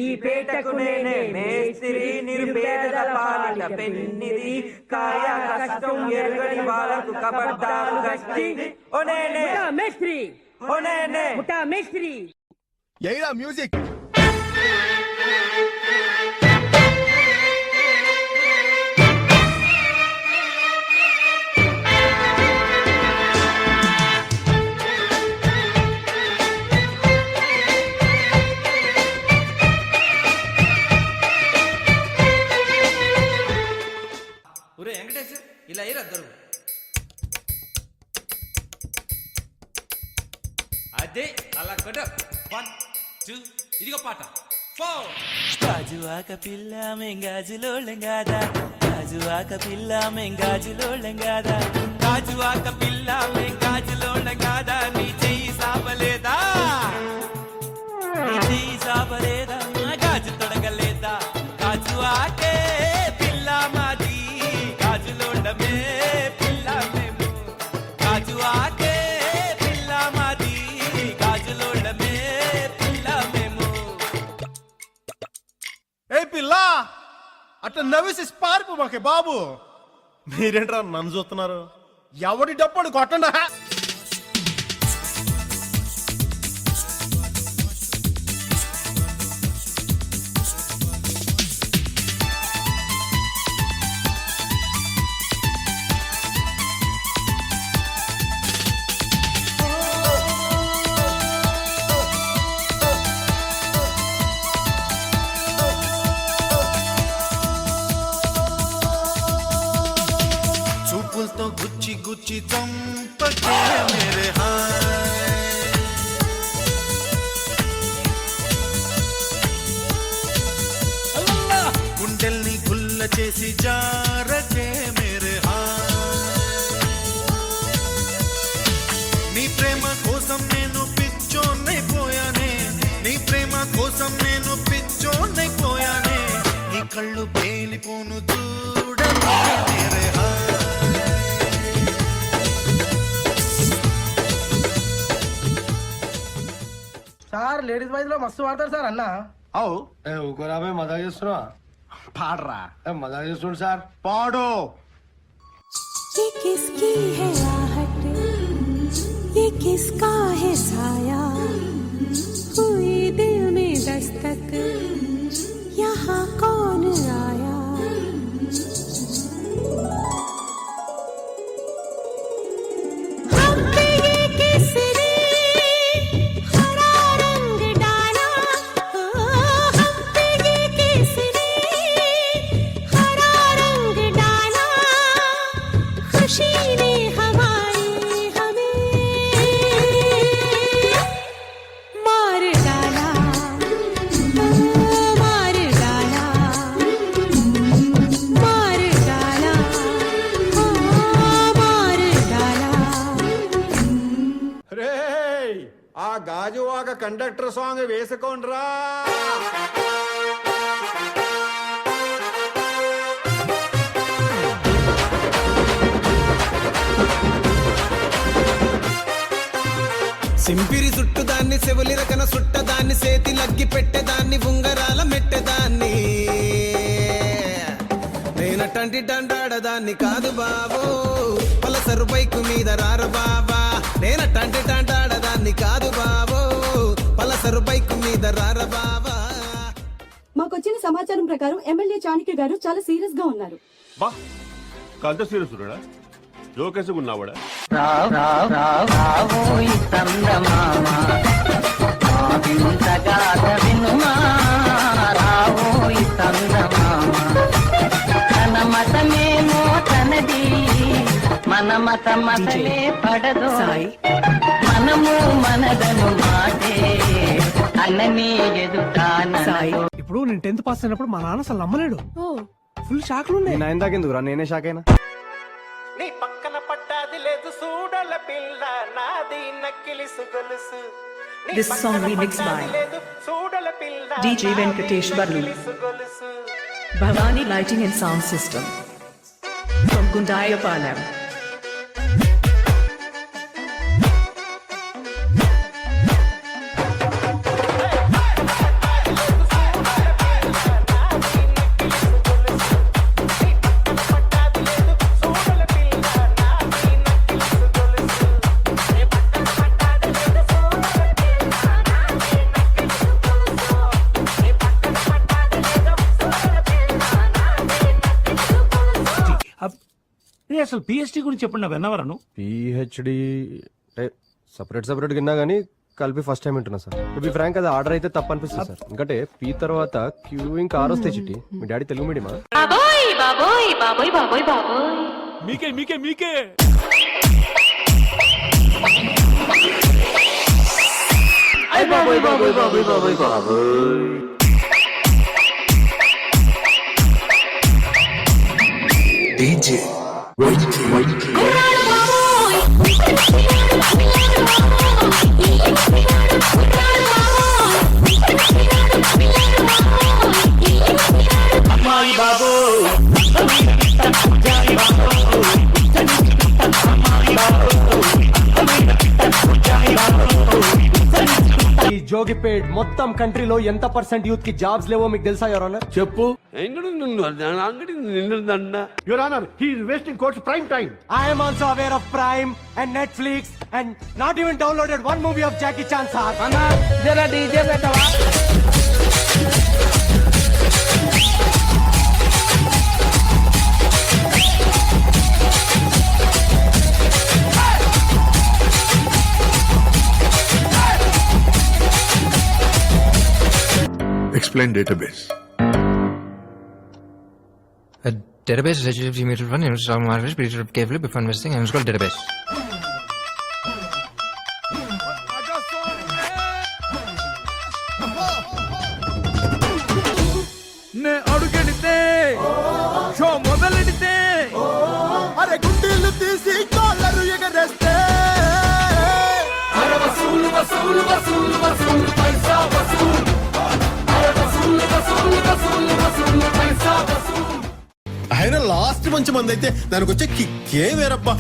ఈ పేటకు నేనే మేస్త్రి నిరుపేదల పాలిట పెన్నిది కాయ కష్టం ఎరుగని వాళ్ళకు కబడ్డాలు గష్టి ఓ నేనే మేస్త్రి ఓ నేనే ముఠా మేస్త్రి ఏరా మ్యూజిక్ ఇలా ఇద్దరు అదే అలా కొట్ట 1 2 ఇదిగో పాట 4 గాజువాక పిల్ల మెంగాజులోళ్ళం గాదా గాజువాక పిల్ల మెంగాజులోళ్ళం గాదా గాజువాక పిల్ల మెంగాజులోళ్ళం గాదా నీ చెయ్యి సాపలేదా నీ చెయ్యి సాపలేదా మా గాజు తొడగలేదా గాజువాకే పిల్ల మాది గాజులోళ్ళమే పిల్ల మేము గాజువాకే పిల్ల మాది గాజులోళ్ళమే పిల్ల మేము. ఏ పిల్ల అట్లా నవ్వేసి పారిపోమాకే బాబు. మీరేంట్రా నన్ను చూస్తున్నారు? ఎవడి డప్పుడు కొట్టండా. చూపులతో గుచ్చి గుచ్చి చంపకే మేరే హాయ్ గుండెల్ని గుల్ల చేసి జారకే మేరే హాయ్ నీ ప్రేమ కోసం నేను పిచ్చోన్నైపోయానే నీ ప్రేమ కోసం నేను పిచ్చోన్నైపోయానే నీ కళ్ళు పేలిపోను చూడకే మేరే హాయ్. సార్ లేడీస్ బాయ్స్ లో మస్తు వాడతారు సార్ అన్న. అవు ఊకోరా మజా చేస్తున్నా. పాడరా. మజా చేస్తుండు సార్. పాడు. ये किसकी है आहट, ये किसका है साया, हुई दिल में दस्तक, यहाँ कौन आया. ఆ గాజువాక కండక్టర్ సాంగ్ వేసుకోండ్రా. సింపిరి చుట్టుదాన్ని సెవులి రకన సుట్టదాన్ని సేతి లగ్గి పెట్టేదాన్ని ఉంగరాల మెట్టేదాన్ని నేనటంటి డండాడదాన్ని కాదు బాబో పలసరు బైకు మీద రారు బాబా నేనటంటి డండాడదాన్ని కాదు బాబో పలసరు బైకు మీద రారు బాబా. మాకొచ్చిన సమాచారం ప్రకారం ఎమ్మెల్యే చాణక్య గారు చాలా సీరియస్ గా ఉన్నారు. బా కంత సీరియస్ ఉన్నాడా? జోకేసుగా ఉన్నావాడా? మతమేమో తనది మన మత మతలే పడదు మనము మనదను మాటే అన్నని ఎదుటాన. ఇప్పుడు నేను 10th పాస్ అయినప్పుడు మా నాన్న అసలు నమ్మలేడు. ఫుల్ షాక్లు ఉన్నాయి. నేను ఇందాకెందుకురా నేనే షాక్ అయినా. నీ పక్కన పట్టాది లేదు సూడల పిల్ల నాది నక్కిలిసు గొలుసు. This song remixed by DJ Venkatesh Barlu, Bhavani Lighting and Sound System. From Gundayapalam. అసలు పిహెచ్డి గురించి చెప్పండి విన్నవరను. పిహెచ్డి సపరేట్ సపరేట్ విన్నా గానీ కలిపి ఫస్ట్ టైం వింటున్నా సార్. టు బి ఫ్రాంక్ అది ఆర్డర్ అయితే తప్పు అనిపిస్తుంది సార్. ఎందుకంటే పి తర్వాత క్యూ ఇంకా ఆర్ వస్తాయి చిట్టి. మీ డాడీ తెలుగు మీడియమా? బాబోయ్ బాబోయ్ బాబోయ్ బాబోయ్ బాబోయ్ మీకే మీకే మీకే బాబోయ్ బాబోయ్ బాబోయ్ బాబోయ్ బాబోయ్ డీజే అమ్మాయి బాబు ఈ జోగిపేట్ మొత్తం కంట్రీలో ఎంత పర్సెంట్ యూత్ కి జాబ్స్ లేవో మీకు తెలుసా యువర్ ఆనర్? చెప్పు. Your honour he is wasting courts prime time. I am also aware of Prime and Netflix and not even downloaded one movie of Jackie Chan sir. జరా DJ పెట్టవా? Explain database. A database is a mutual fund in stock market, but carefully before investing, and it's called database. నే అడుగెడితే show మొదలెడితే అరే గుండీలు తీసి collar ఎగరేస్తే ఆయన last మంచి మంది అయితే దానికి వచ్చే కిక్కే వేరబ్బా.